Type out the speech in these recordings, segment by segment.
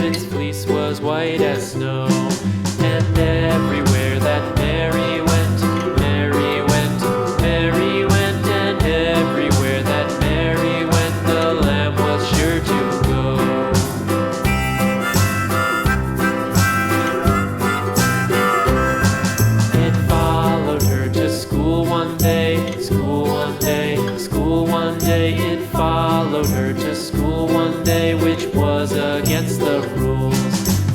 lamb, its fleece was white as snow. And everywhere that Mary went, Mary went, Mary went, and everywhere that Mary went, the lamb was sure to go. It followed her to school one day, school one day, school one day. It followed her to school one day, which was against the rules.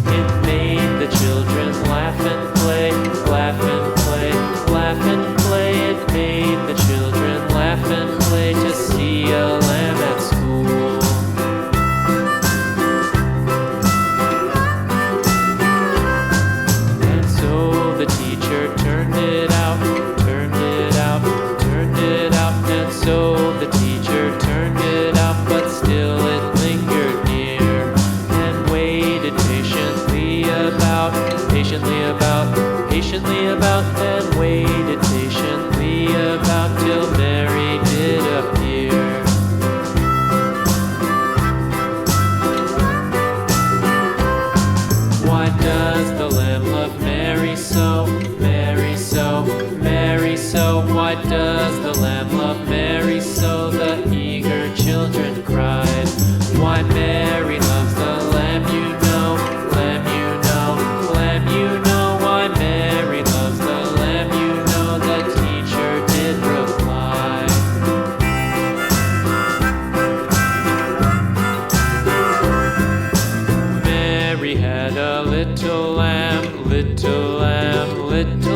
It made the children laugh and play, laugh and play, laugh and play. It made the children laugh and play to see a lamb at school. And so the teacher turned it out, turned it out, turned it out. And so the teacher turned it out, but still it lingered near and waited patiently about, and waited patiently about till Mary did appear. Why does the lamb love Mary so, Mary so, Mary so? Why does the lamb love Mary so? The eager children cried. Why Mary loves the lamb, you know, lamb, you know, lamb, you know. Why Mary loves the lamb, you know, the teacher did reply. Mary had a little lamb, little lamb, little